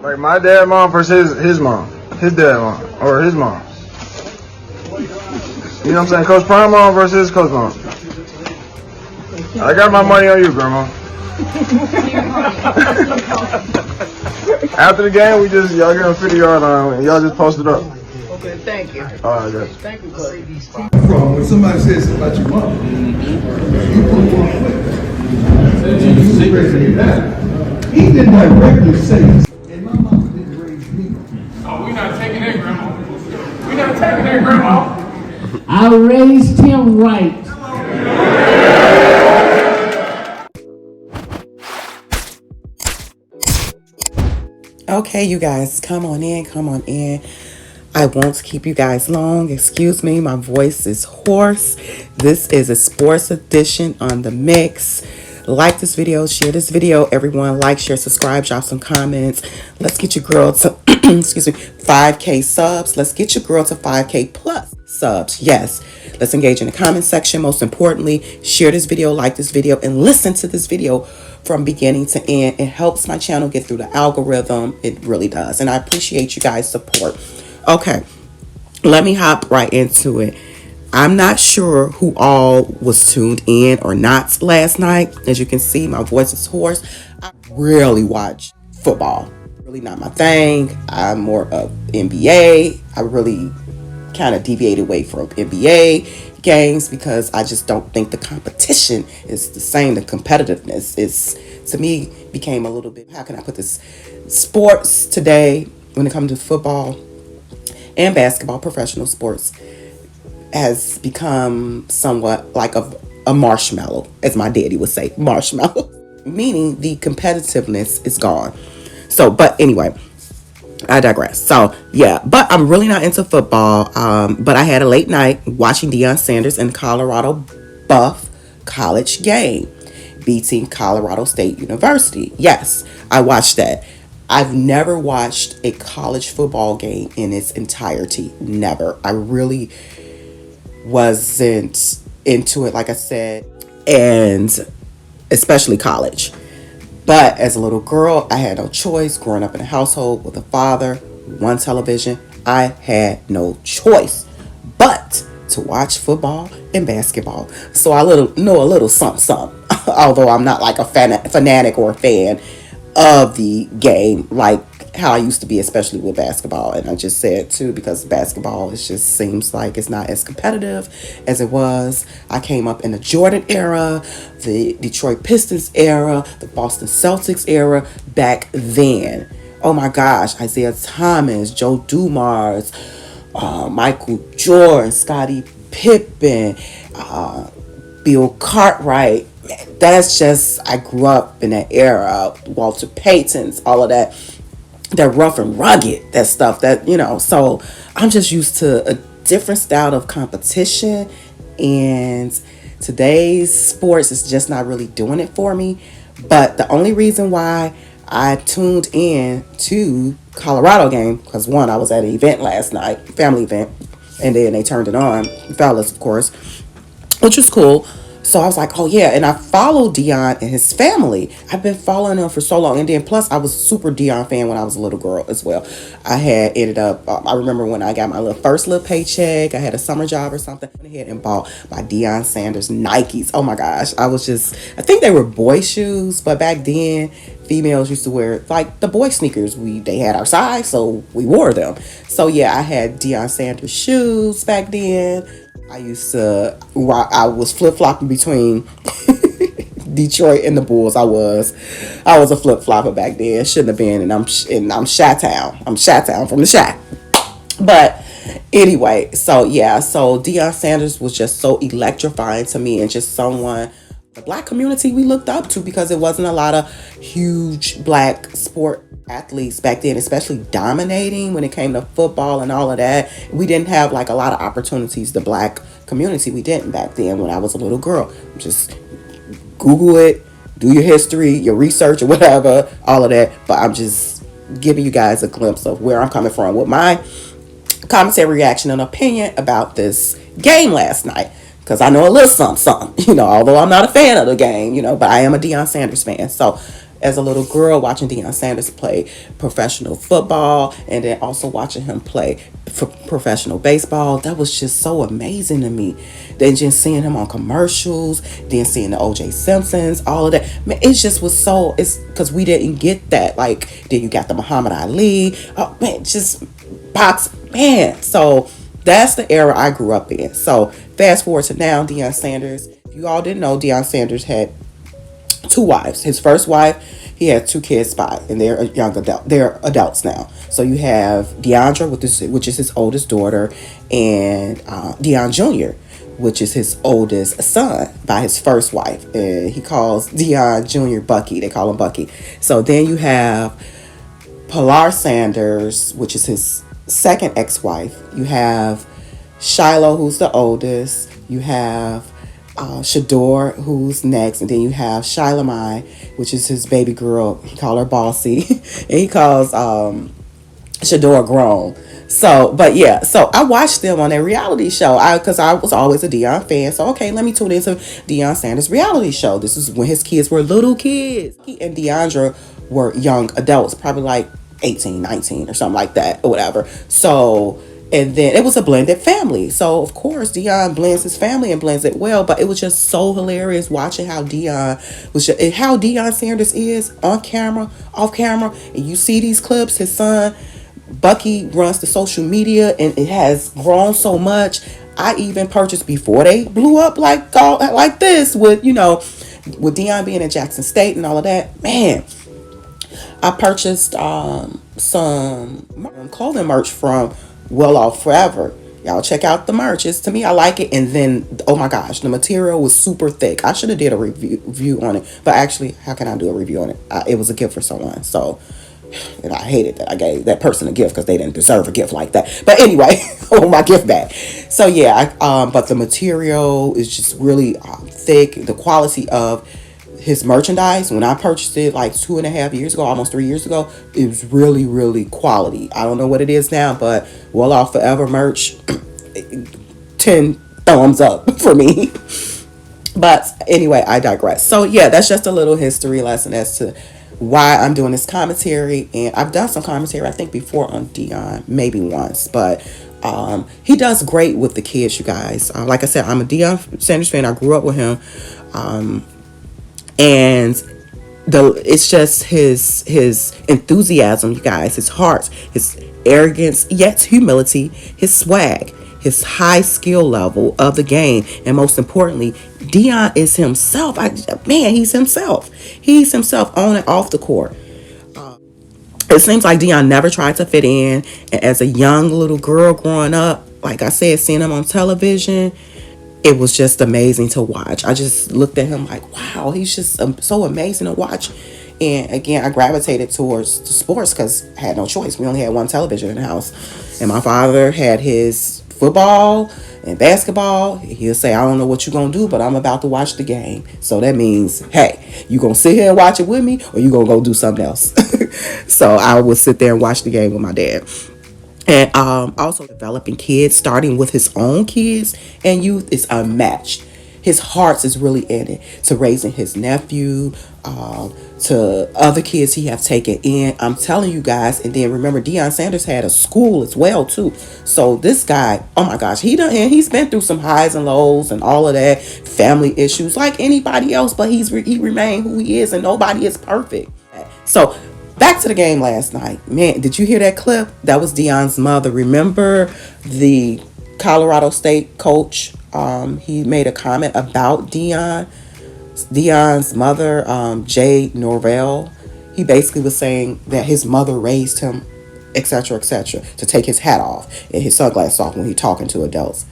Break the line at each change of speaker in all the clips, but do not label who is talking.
Like my dad mom versus his mom. His dad mom. Or his mom. You know what I'm saying? Coach Prime mom versus Coach mom. I got my money on you, Grandma. After the game, y'all get a 50-yard line and y'all just post it up.
Okay, thank you.
All right, guys.
Thank you, Coach.
When somebody says something about your mom, you put one foot. You raising your dad. He didn't directly say, and my mom didn't raise me.
Oh, we're not taking that, Grandma. We're not taking that, Grandma.
I raised him right.
Okay, you guys, come on in. I won't keep you guys long. Excuse me, my voice is hoarse. This is a sports edition on the mix. Like this video, share this video. Everyone, like, share, subscribe, drop some comments. Let's get your girl to, excuse me, 5K subs. Let's get your girl to 5K plus subs. Yes, let's engage in the comment section. Most importantly, share this video, like this video, and listen to this video from beginning to end. It helps my channel get through the algorithm. It really does. And I appreciate you guys' support. Okay, let me hop right into it. I'm not sure who all was tuned in or not last night. As you can see, my voice is hoarse. I rarely watch football. Really not my thing. I'm more of NBA. I really kind of deviated away from NBA games because I just don't think the competition is the same. The competitiveness is, to me, became a little bit, how can I put this? Sports today, when it comes to football and basketball, professional sports, has become somewhat like a marshmallow, as my daddy would say, marshmallow. Meaning the competitiveness is gone. So, but anyway, I digress. So, yeah, but I'm really not into football. But I had a late night watching Deion Sanders in Colorado Buff college game, beating Colorado State University. Yes, I watched that. I've never watched a college football game in its entirety. Never. I really wasn't into it, like I said, and especially college. But as a little girl, I had no choice. Growing up in a household with a father, one television, I had no choice but to watch football and basketball. So I know a little something. Although I'm not like a fanatic or a fan of the game like how I used to be, especially with basketball. And I just said too, because basketball, it just seems like it's not as competitive as it was. I came up in the Jordan era, the Detroit Pistons era, the Boston Celtics era back then. Oh my gosh, Isaiah Thomas, Joe Dumars, Michael Jordan, Scottie Pippen, Bill Cartwright. That's just, I grew up in that era. Walter Payton's, all of that rough and rugged, that stuff that, so I'm just used to a different style of competition, and today's sports is just not really doing it for me. But the only reason why I tuned in to Colorado game, because one, I was at an event last night, family event, and then they turned it on, fellas, of course, which was cool. So I was like, oh yeah, and I followed Deion and his family. I've been following them for so long, and then plus I was a super Deion fan when I was a little girl as well. I had ended up, I remember when I got my first little paycheck, I had a summer job or something, I went ahead and bought my Deion Sanders Nikes. Oh my gosh, I think they were boy shoes, but back then females used to wear like the boy sneakers. They had our size, so we wore them. So yeah, I had Deion Sanders shoes back then. I was flip-flopping between Detroit and the Bulls. I was a flip-flopper back then. Shouldn't have been, and I'm Chi-Town. I'm Chi-Town from the Chi. But anyway, so yeah, so Deion Sanders was just so electrifying to me, and just someone the black community we looked up to, because it wasn't a lot of huge black sport athletes back then, especially dominating when it came to football and all of that. We didn't have like a lot of opportunities, the black community. We didn't back then when I was a little girl. Just Google it, do your history, your research or whatever, all of that. But I'm just giving you guys a glimpse of where I'm coming from with my commentary, reaction, and opinion about this game last night. Because I know a little something, although I'm not a fan of the game, but I am a Deion Sanders fan. So as a little girl watching Deion Sanders play professional football, and then also watching him play for professional baseball, that was just so amazing to me. Then just seeing him on commercials, then seeing the OJ Simpsons, all of that. Man, it just was so, it's because we didn't get that. Like, then you got the Muhammad Ali. Oh man, just box, man. So that's the era I grew up in. So fast forward to now, Deion Sanders. If you all didn't know, Deion Sanders had 2 wives. His first wife, he had 2 kids by, and they're young adult. They're adults now. So you have Deandra, which is his oldest daughter, and Deion Jr., which is his oldest son by his first wife, and he calls Deion Jr. Bucky. They call him Bucky. So then you have Pilar Sanders, which is his second ex-wife. You have Shiloh, who's the oldest. You have Shador, who's next, and then you have Shilamai, which is his baby girl. He called her Bossy, and he calls Shador grown. So, but yeah, so I watched them on their reality show because I was always a Deion fan. So, okay, let me tune into Deion Sanders' reality show. This is when his kids were little kids. He and Deandra were young adults, probably like 18, 19 or something like that or whatever. So, and then it was a blended family. So, of course, Deion blends his family and blends it well. But it was just so hilarious watching how Deion Sanders is on camera, off camera. And you see these clips, his son Bucky runs the social media, and it has grown so much. I even purchased before they blew up like this with Deion being in Jackson State and all of that. Man, I purchased some clothing merch from Well Off Forever. Y'all check out the merch. To me, I like it. And then, oh my gosh, the material was super thick. I should have did a review on it, but actually, how can I do a review on it? It was a gift for someone, so. And I hated that I gave that person a gift because they didn't deserve a gift like that. But anyway, oh, my gift back. So yeah, but the material is just really thick. The quality of his merchandise, when I purchased it like 2.5 years ago, almost 3 years ago, it was really, really quality. I don't know what it is now, but Well Off Forever merch, 10 thumbs up for me. But anyway, I digress. So yeah, that's just a little history lesson as to why I'm doing this commentary. And I've done some commentary I think before on Deion, maybe once, but he does great with the kids, you guys. Like I said, I'm a Deion Sanders fan. I grew up with him, and it's just his enthusiasm, you guys, his heart, his arrogance, yet humility, his swag, his high skill level of the game, and most importantly, Deion is himself. He's himself. He's himself on and off the court. It seems like Deion never tried to fit in. And as a young little girl growing up, like I said, seeing him on television, it was just amazing to watch. I just looked at him like, wow, he's just so amazing to watch. And again, I gravitated towards the sports because I had no choice. We only had one television in the house. And my father had his football and basketball. He'll say, I don't know what you're going to do, but I'm about to watch the game. So that means, hey, you going to sit here and watch it with me, or you going to go do something else? So I would sit there and watch the game with my dad. And also developing kids, starting with his own kids and youth, is unmatched. His heart is really in it, to raising his nephew, to other kids he have taken in. I'm telling you guys. And then remember, Deion Sanders had a school as well too. So this guy, oh my gosh, he's been through some highs and lows and all of that, family issues like anybody else, but he remained who he is, and nobody is perfect. So back to the game last night. Man, did you hear that clip? That was Deion's mother. Remember the Colorado State coach? He made a comment about Deion's mother, Jay Norvell. He basically was saying that his mother raised him, etc., to take his hat off and his sunglasses off when he's talking to adults.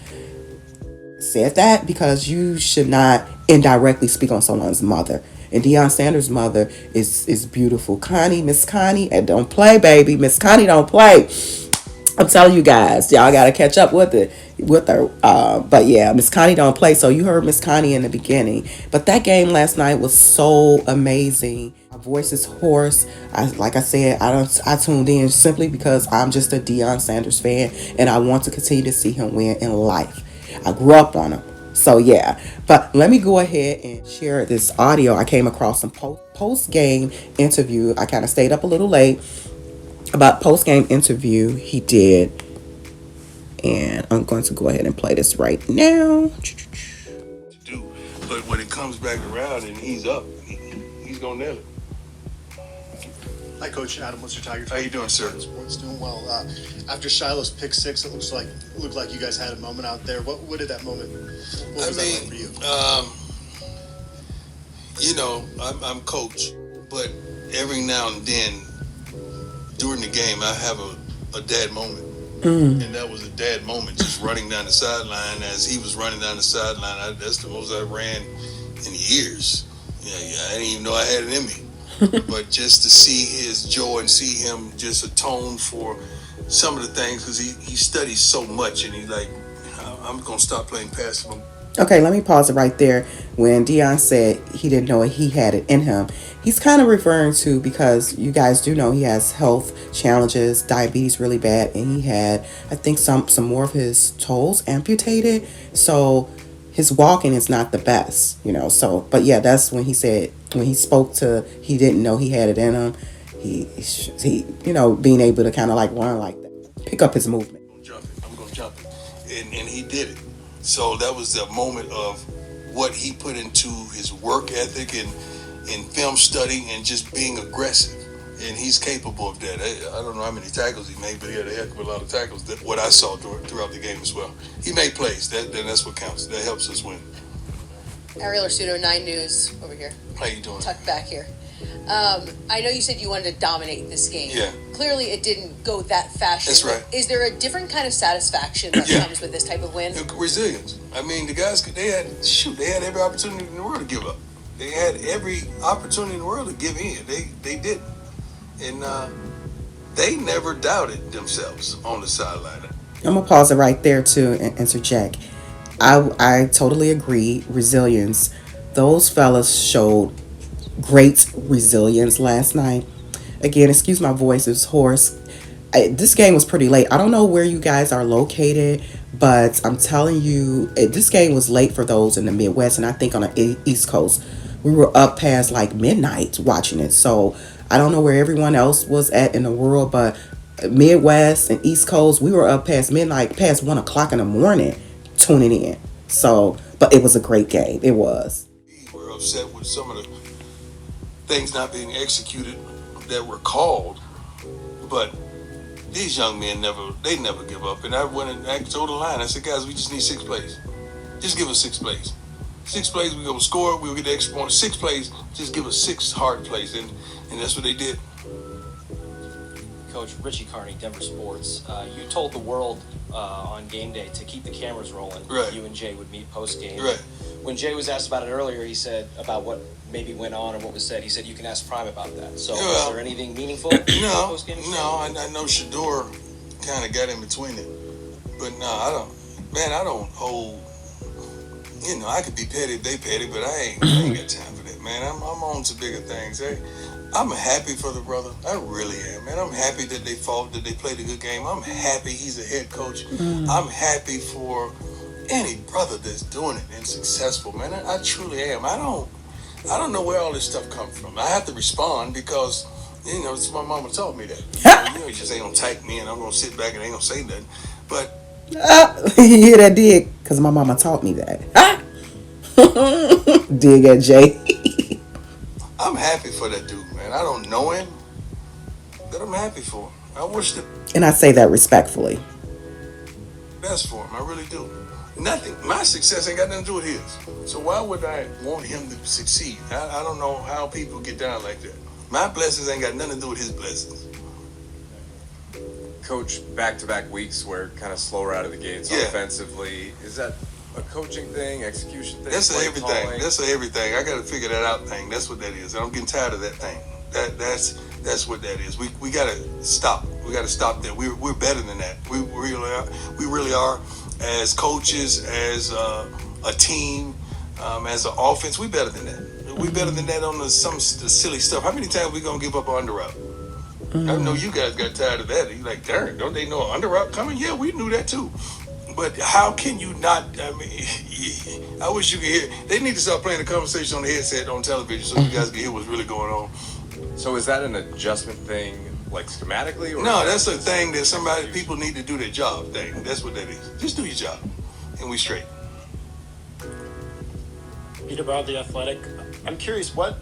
Said that because you should not indirectly speak on someone's mother. And Deion Sanders' mother is beautiful. Miss Connie, and don't play, baby. Miss Connie don't play. I'm telling you guys, y'all gotta catch up with her. But yeah, Miss Connie don't play. So you heard Miss Connie in the beginning. But that game last night was so amazing. My voice is hoarse. Like I said, I tuned in simply because I'm just a Deion Sanders fan, and I want to continue to see him win in life. I grew up on him. So yeah, but let me go ahead and share this audio. I came across some post game interview. I kind of stayed up a little late about post game interview he did, and I'm going to go ahead and play this right now.
Do, but when it comes back around and he's up, he's gonna nail it.
Hi, Coach Adam. What's your Tiger?
How you doing, sir?
Sports doing well. After Shiloh's pick six, it looked like you guys had a moment out there. What did that moment? What was that like for you?
I'm coach, but every now and then during the game, I have a dad moment. And that was a dad moment, just running down the sideline as he was running down the sideline. That's the most I ran in years. Yeah, I didn't even know I had it in me. But just to see his joy and see him just atone for some of the things, because he studies so much, and he's like, I'm going to stop playing basketball.
Okay, let me pause it right there. When Deion said he didn't know he had it in him, he's kind of referring to, because you guys do know he has health challenges, diabetes really bad, and he had, I think, some more of his toes amputated. So his walking is not the best, So, but yeah, that's when he said, when he spoke to, he didn't know he had it in him. He being able to kind of like run like that, pick up his movement.
I'm gonna jump it, and he did it. So that was the moment of what he put into his work ethic and film study and just being aggressive. And he's capable of that. I don't know how many tackles he made, but he had a heck of a lot of tackles. That what I saw throughout the game as well. He made plays. That's what counts. That helps us win.
Ariel Arsudo, 9 News, over here.
How you doing?
Tucked back here. I know you said you wanted to dominate this game.
Yeah.
Clearly, it didn't go that fashion.
That's right.
Is there a different kind of satisfaction that comes with this type of win?
Resilience. I mean, the guys, they had every opportunity in the world to give up. They had every opportunity in the world to give in. They didn't. And they never doubted themselves on the sideline.
I'm gonna pause it right there too and interject. I totally agree. Resilience. Those fellas showed great resilience last night. Again, excuse my voice, it's hoarse. This game was pretty late. I don't know where you guys are located, but I'm telling you, this game was late for those in the Midwest, and I think on the East Coast. We were up past like midnight watching it. So I don't know where everyone else was at in the world, but Midwest and East Coast, we were up past midnight, past 1 o'clock in the morning tuning in. So, but it was a great game. It was.
We were upset with some of the things not being executed that were called, but these young men never give up. And I went and told the line, I said, guys, we just need 6 plays. Just give us 6 plays. 6 plays, we're going to score, we'll get the extra point. 6 plays, just give us 6 hard plays. And that's what they did.
Coach Richie Carney, Denver Sports. You told the world on game day to keep the cameras rolling.
Right.
You and Jay would meet post game.
Right.
When Jay was asked about it earlier, he said about what maybe went on or what was said. He said you can ask Prime about that. So, is there anything meaningful?
No.
Post game?
No. I know Shador kind of got in between it, but no, I don't. Man, I don't hold. I could be petty if they petty, but I ain't got time for that, man. I'm on to bigger things. I'm happy for the brother. I really am, man. I'm happy that they fought, that they played a good game. I'm happy he's a head coach. I'm happy for any brother that's doing it and successful, man. I truly am. I don't know where all this stuff comes from. I have to respond because, it's my mama taught me that. You just ain't gonna type me and I'm gonna sit back and ain't gonna say nothing. But
you hear that dig? Because my mama taught me that. Dig at Jay.
I'm happy for that dude, man. I don't know him, but I'm happy for him. I wish the
And I say that respectfully.
best for him. I really do. Nothing. My success ain't got nothing to do with his. So why would I want him to succeed? I don't know how people get down like that. My blessings ain't got nothing to do with his blessings.
Coach, back-to-back weeks where kind of slower out of the gates offensively. Is that a coaching thing, execution thing?
That's
play
everything.
calling?
That's everything. I got to figure that out thing. That's what that is. I'm getting tired of that thing. That's what that is. We got to stop. We got to stop that. We're better than that. We really are. As coaches, as a team, as an offense, we better than that. We better than that on the silly stuff. How many times we gonna give up an under route? I know you guys got tired of that. You like, darn, don't they know an under route coming? Yeah, we knew that too. But how can you not? I mean, I wish you could hear. They need to start playing the conversation on the headset on television so you guys can hear what's really going on.
So is that an adjustment thing, like schematically? Or
no, that's a thing that people need to do their job thing. That's what that is. Just do your job, and we straight.
Peter Brown, The Athletic. I'm curious, what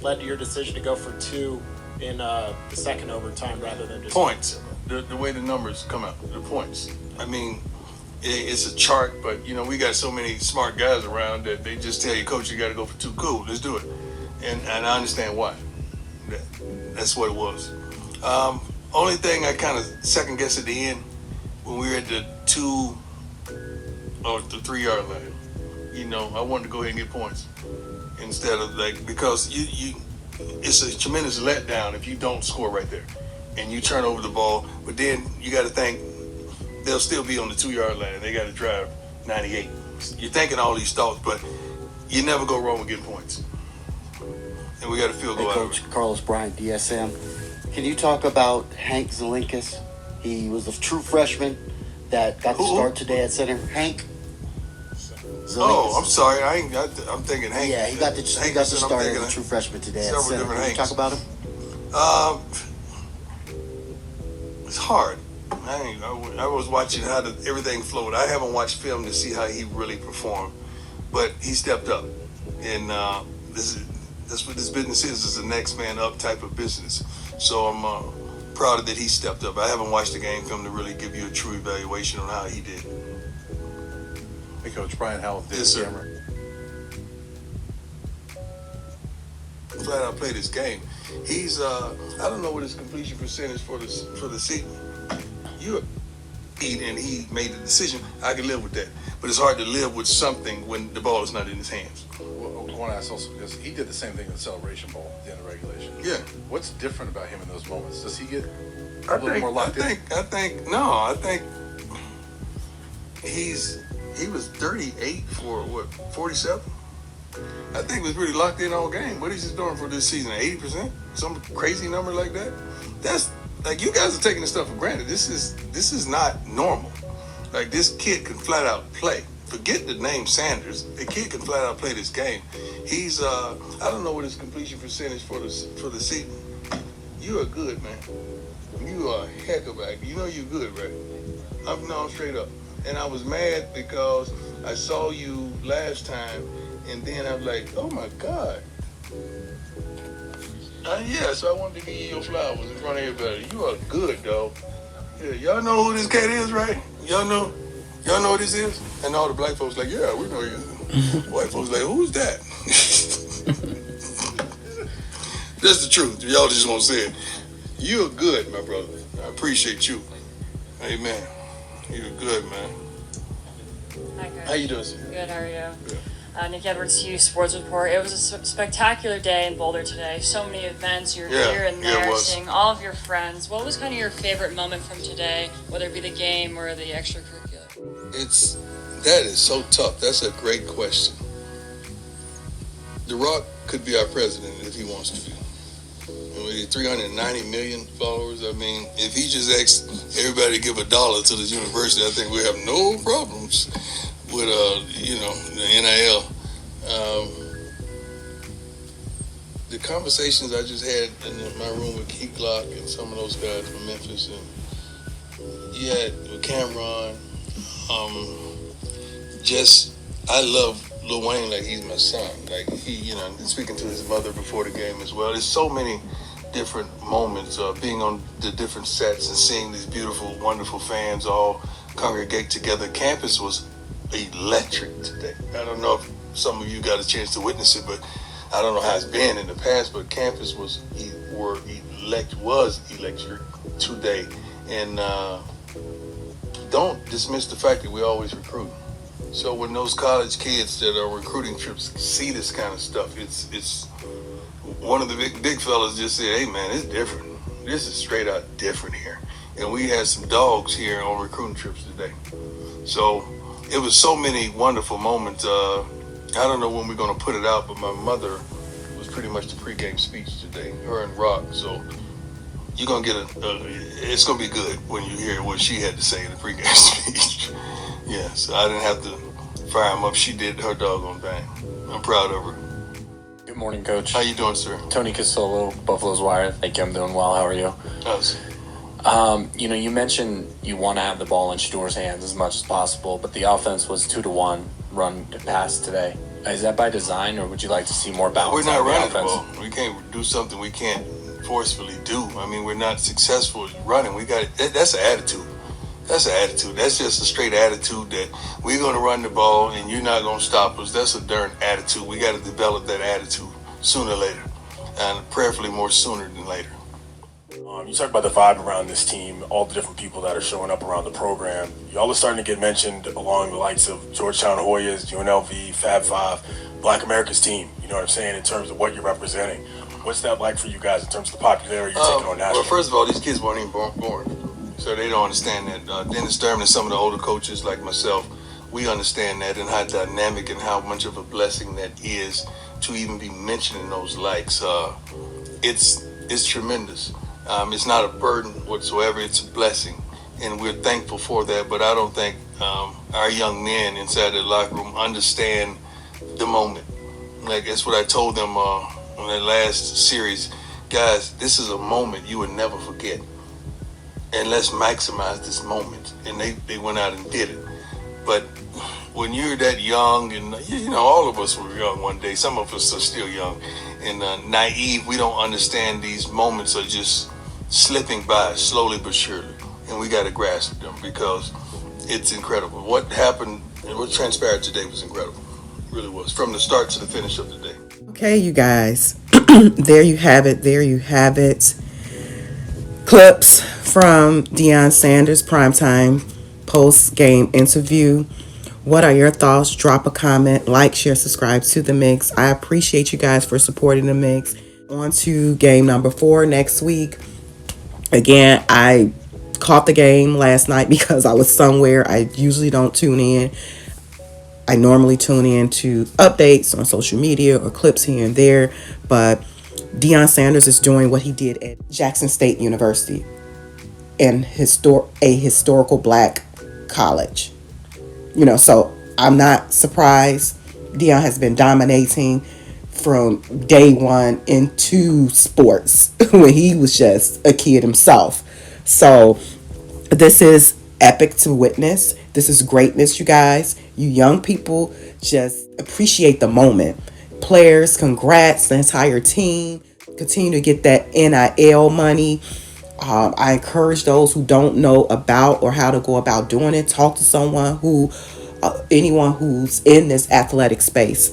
led to your decision to go for 2 in the second overtime rather than just
points? The way the numbers come out, the points. I mean, it's a chart, but we got so many smart guys around that they just tell you, coach, you got to go for 2. Cool, let's do it. And I understand why. That's what it was. Only thing I kind of second guessed at the end when we were at the 2 or the 3 yard line. I wanted to go ahead and get points instead of because it's a tremendous letdown if you don't score right there and you turn over the ball. But then you got to think they'll still be on the 2 yard line. They got to drive 98. You're thinking all these thoughts, but you never go wrong with getting points. And we got a field goal out of it.
Coach Carlos Bryant, DSM. Can you talk about Hank Zelinkas? He was a true freshman that got to start today at center. Hank Zelinkas.
Oh, I'm sorry. I'm thinking Hank.
Yeah, he got to start as a true freshman today at center. Can you talk about him?
It's hard. I was watching how everything flowed. I haven't watched film to see how he really performed, but he stepped up, and that's what this business is a next man up type of business. So I'm proud that he stepped up. I haven't watched the game film to really give you a true evaluation on how he did.
Hey, Coach Brian Howell.
Yes, sir. Flat out played his game. He's I don't know what his completion percentage for the season. And he made the decision. I can live with that, but it's hard to live with something when the ball is not in his hands.
Well, I want to ask also because he did the same thing in the Celebration Bowl at the end of regulation.
Yeah.
What's different about him in those moments? Does he get a little more locked in?
I think he was 38 for 47. I think he was really locked in all game. What is he doing for this season? 80%? Some crazy number like that? That's like you guys are taking this stuff for granted. This is not normal. Like this kid can flat out play. Forget the name Sanders. The kid can flat out play this game. He's I don't know what his completion percentage for the season. You are good, man. You are a heck of a. You know you're good, right? I'm straight up. And I was mad because I saw you last time, and then I was like, oh my God. So I wanted to give you your flowers in front of everybody. You are good, dog. Yeah, y'all know who this cat is, right? Y'all know what this is? And all the black folks like, yeah, we know you. White folks like, who's that? That's the truth. Y'all just won't say it. You're good, my brother. I appreciate you. Amen. You're good, man.
Hi, Coach.
How you doing, sir?
Good, how are you?
Good.
Nick Edwards, Hughes Sports Report. It was a spectacular day in Boulder today. So many events. You're here and there, seeing all of your friends. What was kind of your favorite moment from today, whether it be the game or the extracurricular?
That is so tough. That's a great question. The Rock could be our president if he wants to be. And with 390 million followers, I mean, if he just asks everybody to give $1 to this university, I think we have no problems with the NIL. The conversations I just had in my room with Keith Glock and some of those guys from Memphis, and with Cameron, I love Lil Wayne like he's my son. Like he, speaking to his mother before the game as well. There's so many different moments being on the different sets and seeing these beautiful, wonderful fans all congregate together. Campus was electric today. I don't know if some of you got a chance to witness it, but I don't know how it's been in the past, but campus was electric today. And don't dismiss the fact that we always recruit. So when those college kids that are recruiting trips see this kind of stuff, it's one of the big fellas just said, hey man, it's different. This is straight out different here. And we had some dogs here on recruiting trips today. So it was so many wonderful moments. I don't know when we're going to put it out, but my mother was pretty much the pregame speech today, her and Rock. So you're going to get it's going to be good when you hear what she had to say in the pregame speech. Yeah, so I didn't have to fire him up. She did her doggone thing. I'm proud of her.
Good morning, Coach.
How you doing, sir?
Tony Casolo, Buffalo's Wire. Thank you. I'm doing well. How are you?
Us.
You mentioned you want to have the ball in Shador's hands as much as possible, but the offense was 2-1 run to pass today. Is that by design, or would you like to see more balance?
We're not running
the offense?
the ball. We can't do something we can't forcefully do. I mean, we're not successful at running. We got that's an attitude. That's an attitude. That's just a straight attitude that we're going to run the ball and you're not going to stop us. That's a darn attitude. We got to develop that attitude sooner or later, and prayerfully more sooner than later.
You talk about the vibe around this team, all the different people that are showing up around the program. Y'all are starting to get mentioned along the likes of Georgetown Hoyas, UNLV, Fab Five, Black America's team. You know what I'm saying, in terms of what you're representing. What's that like for you guys in terms of the popularity you're taking on national?
Well, first of all, these kids weren't even born. So they don't understand that. Dennis Sturman and some of the older coaches like myself, we understand that and how dynamic and how much of a blessing that is to even be mentioning those likes. It's tremendous. It's not a burden whatsoever. It's a blessing, and we're thankful for that. But I don't think our young men inside the locker room understand the moment. Like, that's what I told them on that last series. Guys, this is a moment you will never forget, and let's maximize this moment. And they went out and did it. But when you're that young, and all of us were young one day. Some of us are still young and naive. We don't understand these moments are just slipping by slowly but surely, and we got to grasp them because it's incredible. What happened and what transpired today was incredible. It really was, from the start to the finish of the day.
Okay, you guys, there you have it. Clips from Deion Sanders' primetime post-game interview. What are your thoughts? Drop a comment, like, share, subscribe to The Mix. I appreciate you guys for supporting The Mix. On to game number 4 next week. Again, I caught the game last night because I was somewhere. I usually don't tune in. I normally tune in to updates on social media or clips here and there. But Deion Sanders is doing what he did at Jackson State University, and a historical black college. So I'm not surprised. Deion has been dominating from day one into sports when he was just a kid himself. So this is epic to witness. This is greatness, you guys. You young people, just appreciate the moment. Players, congrats, the entire team. Continue to get that NIL money. I encourage those who don't know about or how to go about doing it, talk to someone anyone who's in this athletic space.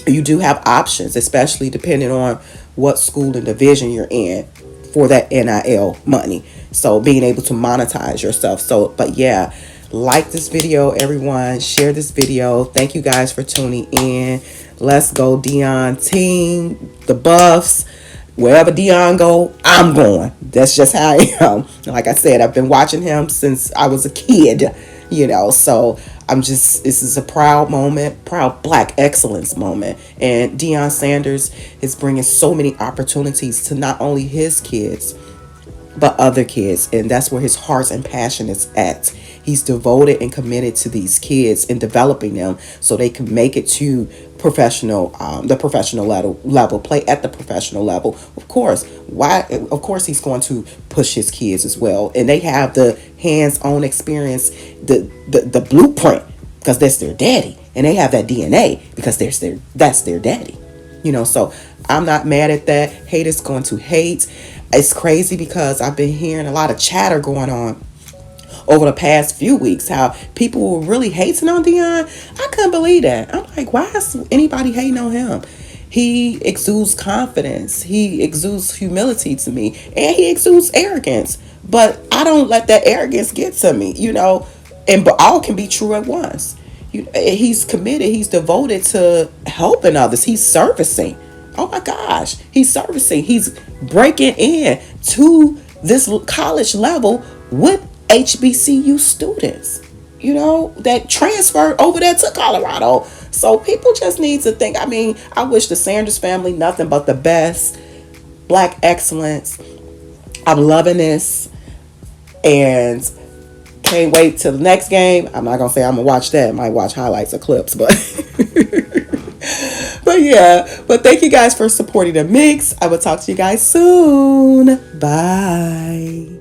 You do have options, especially depending on what school and division you're in for that NIL money. So being able to monetize yourself. But yeah, like this video, everyone. Share this video. Thank you guys for tuning in. Let's go, Deion team. The Buffs. Wherever Deion go, I'm going. That's just how I am. Like I said, I've been watching him since I was a kid, so this is a proud moment, proud black excellence moment. And Deion Sanders is bringing so many opportunities to not only his kids, but other kids. And that's where his heart and passion is at. He's devoted and committed to these kids and developing them so they can make it to the professional level, play at the professional level. Of course, he's going to push his kids as well. And they have the hands-on experience, the blueprint, because that's their daddy. And they have that DNA because that's their daddy. So I'm not mad at that. Haters going to hate. It's crazy because I've been hearing a lot of chatter going on over the past few weeks, how people were really hating on Deion. I couldn't believe that. I'm like, why is anybody hating on him? He exudes confidence. He exudes humility to me. And he exudes arrogance. But I don't let that arrogance get to me, but all can be true at once. He's committed. He's devoted to helping others. He's servicing. Oh my gosh. He's servicing. He's breaking in to this college level with HBCU students, that transferred over there to Colorado. So people just need to think. I wish the Sanders family nothing but the best. Black excellence. I'm loving this. And Can't wait till the next game. I'm not gonna say I'm gonna watch that. I might watch highlights or clips, but but yeah. But thank you guys for supporting the mix. I will talk to you guys soon. Bye.